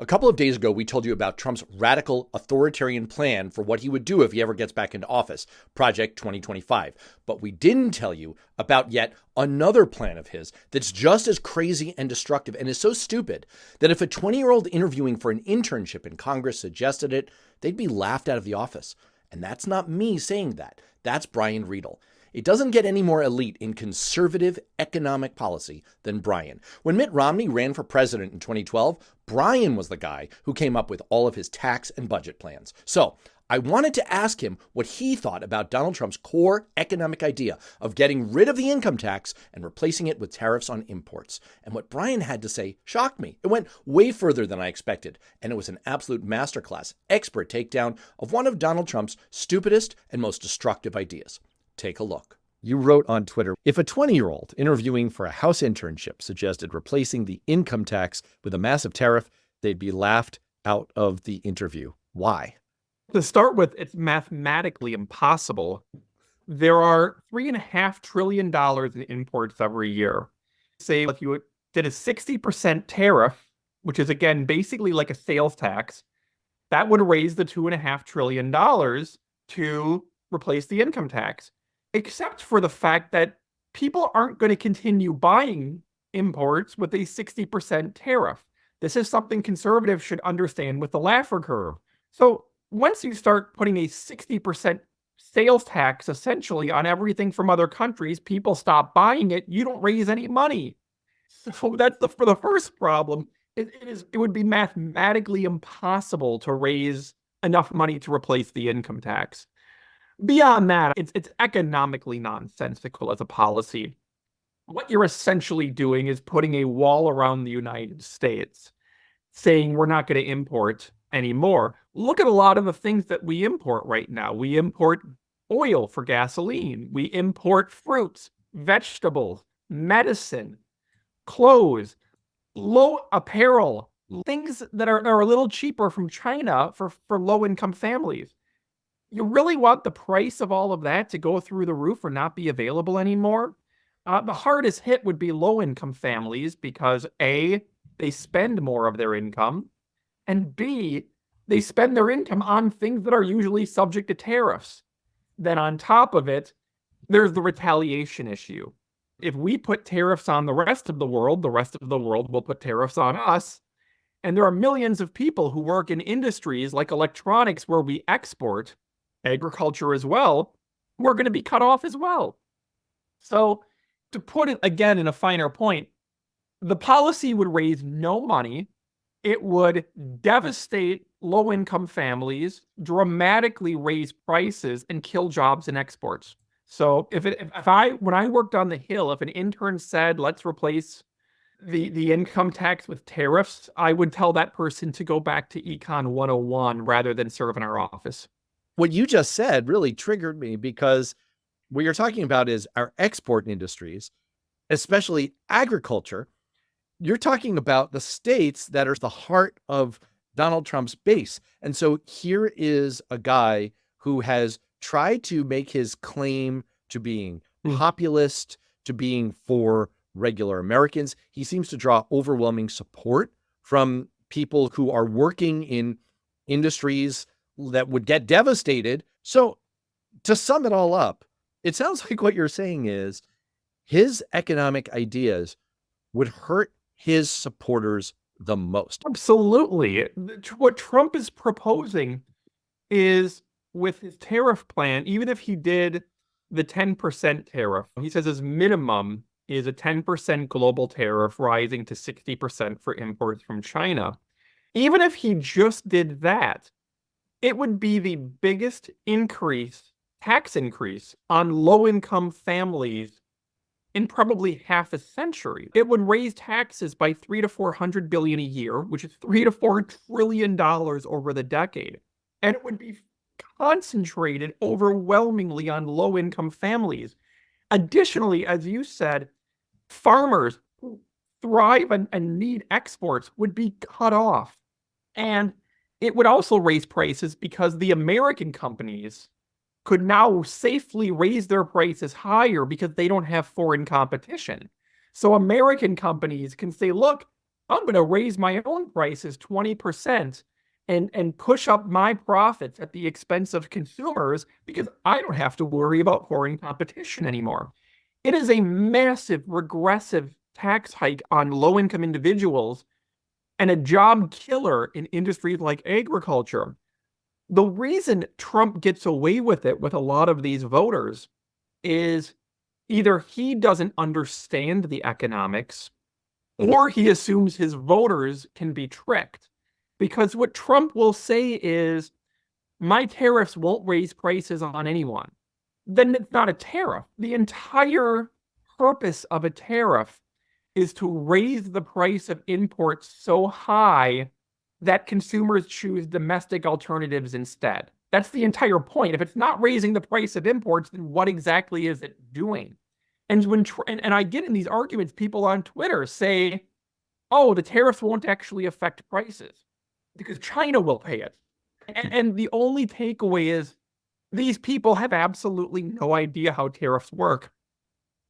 A couple of days ago, we told you about Trump's radical authoritarian plan for what he would do if he ever gets back into office, Project 2025. But we didn't tell you about yet another plan of his that's just as crazy and destructive and is so stupid that if a 20-year-old interviewing for an internship in Congress suggested it, they'd be laughed out of the office. And that's not me saying that. That's Brian Riedl. It doesn't get any more elite in conservative economic policy than Brian. When Mitt Romney ran for president in 2012, Brian was the guy who came up with all of his tax and budget plans. So I wanted to ask him what he thought about Donald Trump's core economic idea of getting rid of the income tax and replacing it with tariffs on imports. And what Brian had to say shocked me. It went way further than I expected, and it was an absolute masterclass, expert takedown of one of Donald Trump's stupidest and most destructive ideas. Take a look. You wrote on Twitter, if a 20-year-old interviewing for a House internship suggested replacing the income tax with a massive tariff, they'd be laughed out of the interview. Why? To start with, it's mathematically impossible. There are $3.5 trillion in imports every year. Say if you did a 60% tariff, which is, again, basically like a sales tax, that would raise the $2.5 trillion to replace the income tax. Except for the fact that people aren't going to continue buying imports with a 60% tariff. This is something conservatives should understand with the Laffer curve. So once you start putting a 60% sales tax essentially on everything from other countries, people stop buying it. You don't raise any money. So that's for the first problem. It would be mathematically impossible to raise enough money to replace the income tax. Beyond that, it's economically nonsensical as a policy. What you're essentially doing is putting a wall around the United States, saying we're not going to import anymore. Look at a lot of the things that we import right now. We import oil for gasoline. We import fruits, vegetables, medicine, clothes, low apparel, things that are a little cheaper from China for low-income families. You really want the price of all of that to go through the roof or not be available anymore? The hardest hit would be low-income families because A, they spend more of their income, and B, they spend their income on things that are usually subject to tariffs. Then on top of it, there's the retaliation issue. If we put tariffs on the rest of the world will put tariffs on us. And there are millions of people who work in industries like electronics where we export, agriculture as well, we're going to be cut off as well. So to put it again in a finer point, the policy would raise no money. It would devastate low-income families, dramatically raise prices, and kill jobs and exports. So when I worked on the Hill, if an intern said, let's replace the income tax with tariffs, I would tell that person to go back to Econ 101 rather than serve in our office. What you just said really triggered me because what you're talking about is our export industries, especially agriculture. You're talking about the states that are the heart of Donald Trump's base. And so here is a guy who has tried to make his claim to being populist, to being for regular Americans. He seems to draw overwhelming support from people who are working in industries that would get devastated. So to sum it all up, it sounds like what you're saying is his economic ideas would hurt his supporters the most. Absolutely. What Trump is proposing is with his tariff plan, even if he did the 10% tariff, he says his minimum is a 10% global tariff rising to 60% for imports from China. Even if he just did that, it would be the biggest tax increase on low-income families in probably half a century. It would raise taxes by $300 to $400 billion a year, which is $3 to $4 trillion over the decade. And it would be concentrated overwhelmingly on low-income families. Additionally, as you said, farmers who thrive and need exports would be cut off. And it would also raise prices because the American companies could now safely raise their prices higher because they don't have foreign competition. So American companies can say, look, I'm going to raise my own prices 20% and push up my profits at the expense of consumers because I don't have to worry about foreign competition anymore. It is a massive regressive tax hike on low-income individuals and a job killer in industries like agriculture. The reason Trump gets away with it with a lot of these voters is either he doesn't understand the economics or he assumes his voters can be tricked. Because what Trump will say is, my tariffs won't raise prices on anyone. Then it's not a tariff. The entire purpose of a tariff is to raise the price of imports so high that consumers choose domestic alternatives instead. That's the entire point. If it's not raising the price of imports, then what exactly is it doing? And and I get in these arguments, people on Twitter say, oh, the tariffs won't actually affect prices because China will pay it. And the only takeaway is these people have absolutely no idea how tariffs work.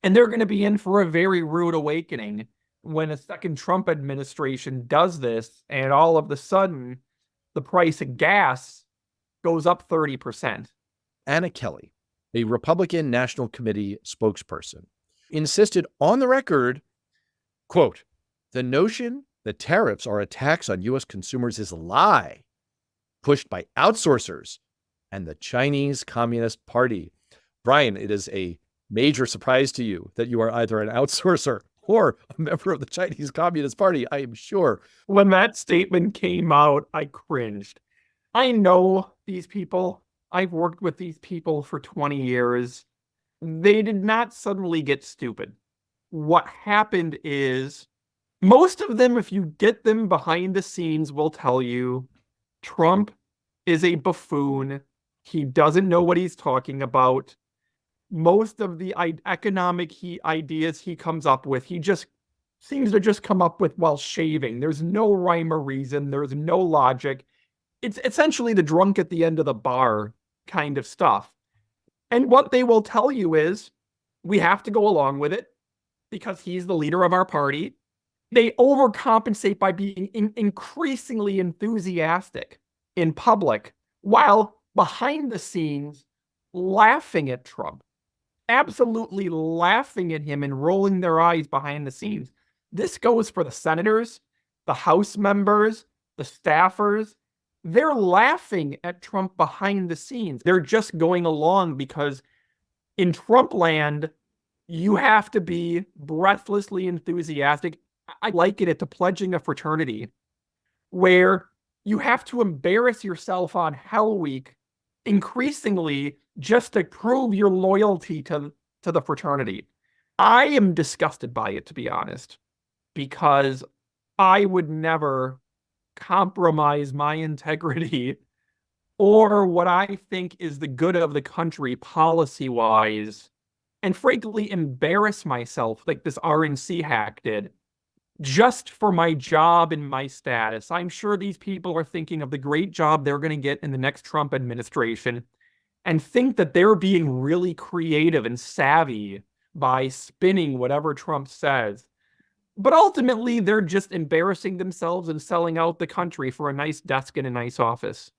And they're going to be in for a very rude awakening when a second Trump administration does this, and all of a sudden, the price of gas goes up 30%. Anna Kelly, a Republican National Committee spokesperson, insisted on the record, quote, the notion that tariffs are a tax on U.S. consumers is a lie pushed by outsourcers and the Chinese Communist Party. Brian, it is a major surprise to you that you are either an outsourcer or a member of the Chinese Communist Party, I am sure. When that statement came out, I cringed. I know these people. I've worked with these people for 20 years. They did not suddenly get stupid. What happened is most of them, if you get them behind the scenes, will tell you Trump is a buffoon. He doesn't know what he's talking about. Most of the economic ideas he comes up with, he just seems to just come up with while shaving. There's no rhyme or reason. There's no logic. It's essentially the drunk at the end of the bar kind of stuff. And what they will tell you is, we have to go along with it because he's the leader of our party. They overcompensate by being increasingly enthusiastic in public, while behind the scenes laughing at Trump, absolutely laughing at him and rolling their eyes behind the scenes. This goes for the senators, the House members, the staffers. They're laughing at Trump behind the scenes. They're just going along because in Trump land, you have to be breathlessly enthusiastic. I liken it to pledging a fraternity, where you have to embarrass yourself on Hell Week increasingly just to prove your loyalty to the fraternity. I am disgusted by it, to be honest, because I would never compromise my integrity or what I think is the good of the country policy-wise, and frankly embarrass myself like this RNC hack did, just for my job and my status. I'm sure these people are thinking of the great job they're going to get in the next Trump administration and think that they're being really creative and savvy by spinning whatever Trump says. But ultimately, they're just embarrassing themselves and selling out the country for a nice desk in a nice office.